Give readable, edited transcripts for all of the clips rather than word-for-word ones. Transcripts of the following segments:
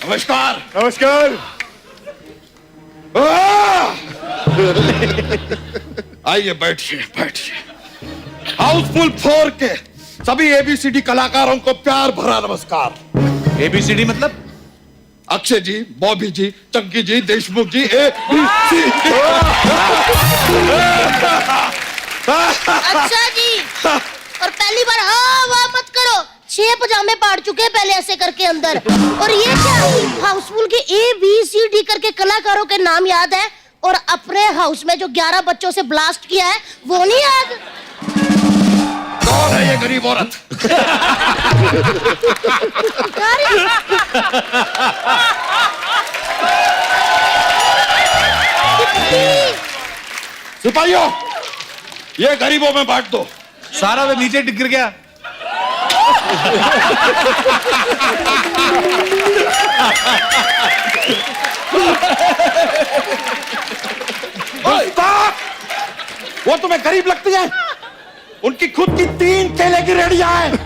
नमस्कार। नमस्कार। आइए बैठिए बैठिए। हाउसफुल 4 के सभी एबीसीडी कलाकारों को प्यार भरा नमस्कार। एबीसीडी मतलब? अक्षय जी, बॉबी जी, चंकी जी, देशमुख जी, ए बी सी। अच्छा जी, और पहली बार हाँ वाह मत करो। 6 पजामे पाड़ चुके हैं पहले ऐसे करके अंदर। और ये क्या हाउसफुल के ABCD करके कलाकारों के नाम याद है, और अपने हाउस में जो 11 बच्चों से ब्लास्ट किया है वो नहीं याद? कौन है ये गरीब औरत? सिपाहियों, ये गरीबों में बांट दो। सारा तो नीचे गिर गया। वो तुम्हें गरीब लगती है? उनकी खुद की 3 केले की रेडियां हैं।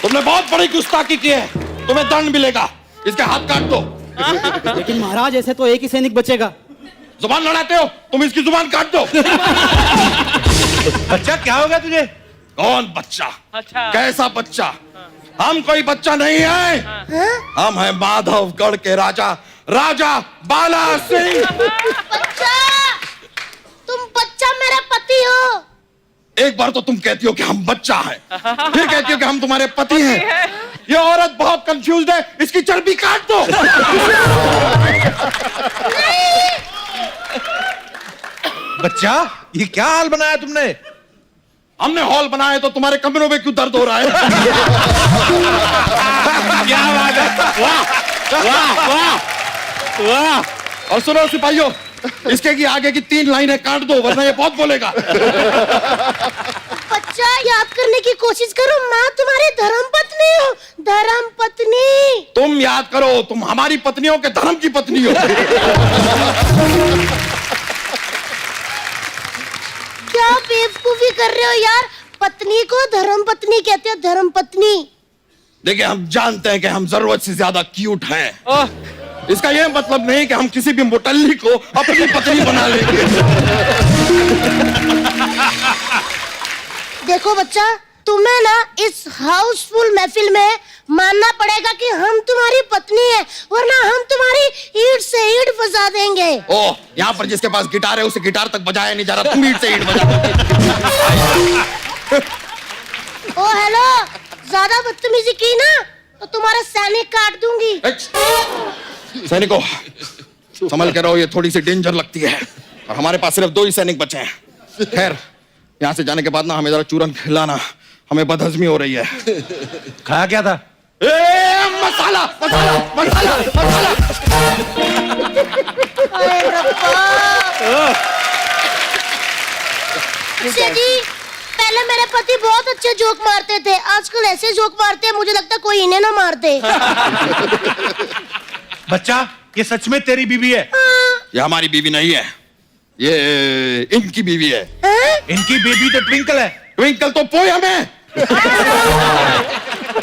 तुमने बहुत बड़ी गुस्ताखी की है, तुम्हें दंड मिलेगा। इसके हाथ काट दो। लेकिन महाराज ऐसे तो एक ही सैनिक बचेगा। जुबान लड़ाते हो, तुम इसकी जुबान काट दो। बच्चा क्या हो गया तुझे? कौन बच्चा? अच्छा। कैसा बच्चा? हम कोई बच्चा नहीं है। हम हैं माधवगढ़ के राजा, राजा बाला सिंह। बच्चा, तुम बच्चा मेरा पति हो। एक बार तो तुम कहती हो कि हम बच्चा हैं, फिर कहती हो कि हम तुम्हारे पति हैं। ये औरत बहुत कंफ्यूज्ड है, इसकी चर्बी काट दो। बच्चा, ये क्या हाल बनाया तुमने? हमने हॉल बनाया तो तुम्हारे कमरों में क्यों दर्द हो रहा है? क्या बात है, वाह वाह वाह वाह। और सुनो सिपाहियों, इसके की आगे की 3 लाइनें काट दो, वरना ये बहुत बोलेगा। बच्चा, याद करने की कोशिश करो, मैं तुम्हारी धर्मपत्नी हूँ। धर्मपत्नी। तुम याद करो, तुम हमारी पत्नियों के धर्म की पत्नी हो। क्या बेवकूफी कर रहे हो यार? पत्नी को धर्मपत्नी कहते हैं, धर्मपत्नी। देखिए, हम जानते हैं कि हम जरूरत से ज्यादा क्यूट हैं। इसका यह मतलब नहीं कि हम किसी भी मुटल्ली को अपनी पत्नी बना लेंगे। देखो बच्चा, तुम्हें ना इस हाउसफुल महफिल में मानना पड़ेगा कि हम तुम्हारी पत्नी है, वरना हम तुम्हारी ईंट से ईंट बजा देंगे। ओह, यहाँ पर जिसके पास गिटार है उसे गिटार तक बजाया नहीं जा रहा, तुम ईंट से ईंट बजा दो। ओ हेलो, ज्यादा बदतमीजी की ना तो तुम्हारा सैनिक काट दूंगी। सैनिकों, संभल के रहो, ये थोड़ी सी डेंजर लगती है। और हमारे पास सिर्फ 2 ही सैनिक बचे हैं। खैर, यहाँ से जाने के बाद ना हमें जरा चूरन खिलाना, हमें बदहजमी हो रही है। खाया क्या था? मसाला मसाला मसाला मसाला। अक्षय जी, पहले मेरे पति बहुत अच्छे जोक मारते थे, आजकल ऐसे जोक मारते हैं मुझे लगता कोई इन्हें ना मार दे। बच्चा, ये सच में तेरी बीवी है? ये हमारी बीवी नहीं है, ये इनकी बीवी है। इनकी बेबी तो ट्विंकल है। ट्विंकल तो पोयम है।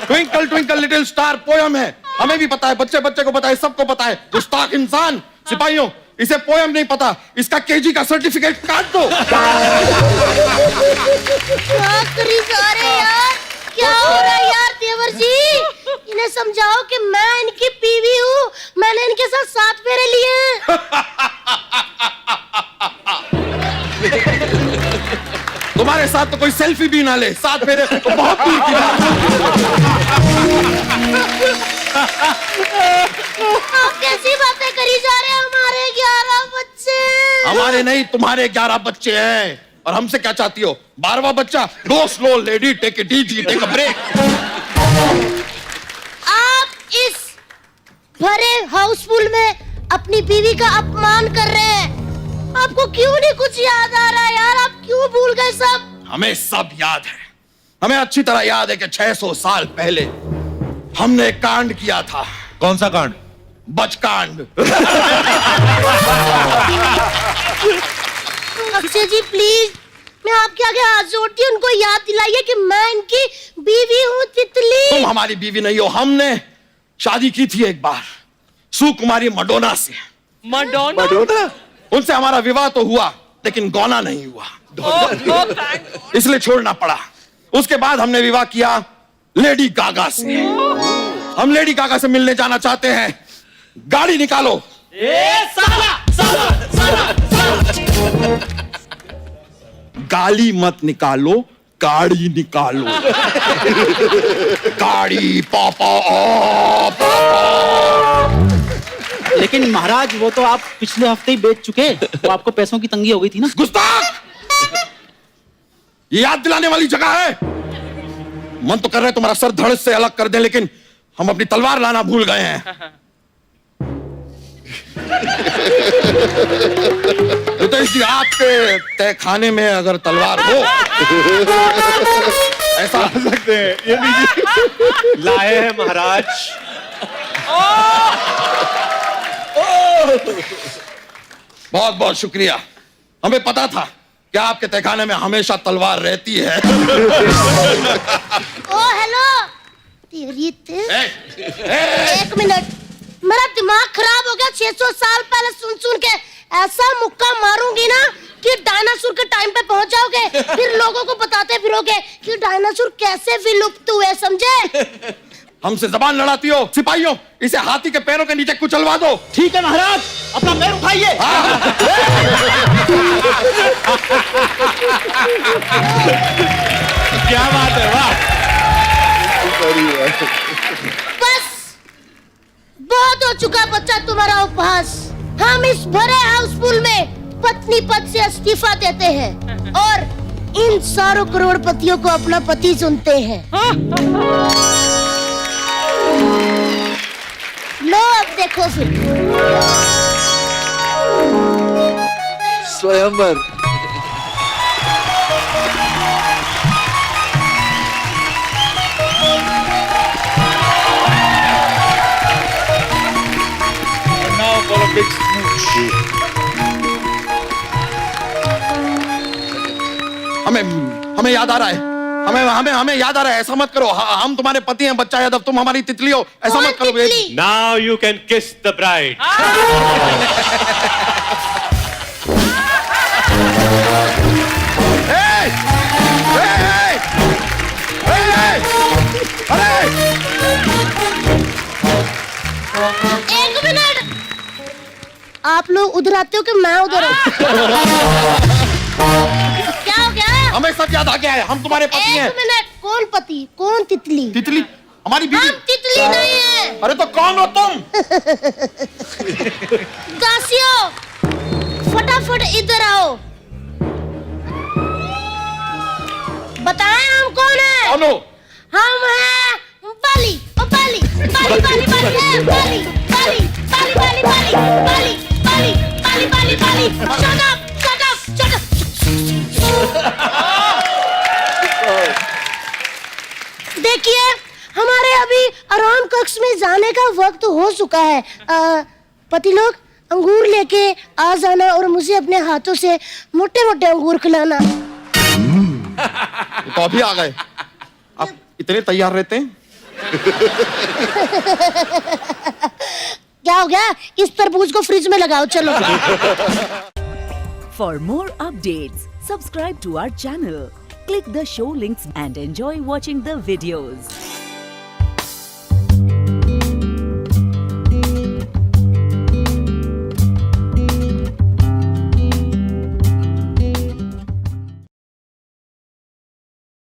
Twinkle twinkle little star poem है। हमें भी पता है, बच्चे बच्चे को पता है, सबको पता है। गुस्ताख इंसान। सिपाहियों, इसे पोयम नहीं पता, इसका केजी का सर्टिफिकेट काट दो। क्या करी जा रहे यार? क्या हो रहा है यार देवर जी? इन्हें समझाओ कि मैं इनकी बीवी हूँ, मैंने इनके साथ 7 फेरे लिए। तुम्हारे साथ तो कोई सेल्फी भी ना ले, 7 फेरे तो बहुत दूर की बात। आप कैसी बातें करी जा रहे हैं? हमारे 11 बच्चे। हमारे नहीं, तुम्हारे 11 बच्चे हैं। और हमसे क्या चाहती हो? 12वां बच्चा? Go slow lady, take it easy, take a break. आप इस भरे हाउसफुल में अपनी बीवी का अपमान कर रहे हैं। आपको क्यों नहीं कुछ याद आ रहा यार? आप क्यों भूल गए सब? हमें सब याद है। हमें अच्छी तरह याद है कि 600 साल पहले हमने एक कांड किया था। कौन सा कांड? बचकांड। अक्षय जी प्लीज, मैं आपके आगे हाथ जोड़ती हूँ, उनको याद दिलाइए कि मैं इनकी बीवी हूँ तितली। तुम हमारी बीवी नहीं हो। हमने शादी की थी एक बार सुकुमारी मडोना से। मडोना? उनसे हमारा विवाह तो हुआ लेकिन गौना नहीं हुआ, इसलिए छोड़ना पड़ा। उसके बाद हमने विवाह किया लेडी गागा से। हम लेडी गागा से मिलने जाना चाहते हैं। गाड़ी निकालो। गाली मत निकालो, गाड़ी निकालो। गाड़ी पापा पापा। लेकिन महाराज वो तो आप पिछले हफ्ते ही बेच चुके, वो आपको पैसों की तंगी हो गई थी ना। गुस्ताख! ये याद दिलाने वाली जगह है। मन तो कर रहा है तुम्हारा सर धड़ से अलग कर दें, लेकिन हम अपनी तलवार लाना भूल गए हैं। तो इसी आपके तहखाने में अगर तलवार हो ऐसा सकते हैं ये लीजिए, लाए हैं महाराज। बहुत बहुत शुक्रिया। हमें पता था कि आपके तहखाने में हमेशा तलवार रहती है। ओ हेलो, एक मिनट, मेरा दिमाग खराब हो गया। 600 साल पहले सुन सुन के ऐसा मुक्का मारूंगी ना कि डायनासोर के टाइम पे पहुंच जाओगे। फिर लोगों को बताते फिरोगे कि डायनासोर कैसे विलुप्त हुए, समझे? हमसे जबान लड़ाती हो। सिपाहियों, इसे हाथी के पैरों के नीचे कुचलवा दो। ठीक है महाराज, अपना पैर उठाइए। क्या बात है, वाह। बस बहुत हो चुका बच्चा तुम्हारा उपहास। हम इस भरे हाउसफुल में पत्नी पद से इस्तीफा देते हैं और इन सारों करोड़पतियों को अपना पति चुनते हैं। लो अब देखो फिर। स्वयंवर। हमें याद आ रहा है। हमें याद आ रहा है। ऐसा मत करो। हम तुम्हारे पति हैं बच्चा यादव, तुम हमारी तितली हो। ऐसा मत करो। Now you can kiss the bride. एक मिनट, आप लोग उधर आते हो कि मैं उधर हूँ? क्या हो गया? हमें सब याद आ गया है। हम तुम्हारे पति हैं। एक मिनट, कौन पति कौन तितली? तितली हमारी बीवी। हम तितली नहीं है। अरे तो कौन हो तुम? दासियों, फटाफट इधर आओ। बताएं हम कौन है? कौन हो? हम हैं बाली, बाली, बाली, बाली, बाली, बाली, बाली, बाली, बाली, बाली, बाली, बाली, बाली, बाली, बाली। Shut up, shut up, shut up. देखिए, हमारे अभी आराम कक्ष में जाने का वक्त हो चुका है। पति लोग अंगूर लेके आ जाना और मुझे अपने हाथों से मोटे मोटे अंगूर खिलाना। तो अभी आ गए। आप इतने तैयार रहते हैं? क्या हो गया? इस तरबूज को फ्रिज में लगाओ, चलो। For more updates, subscribe to our channel, click the show links and enjoy watching the videos.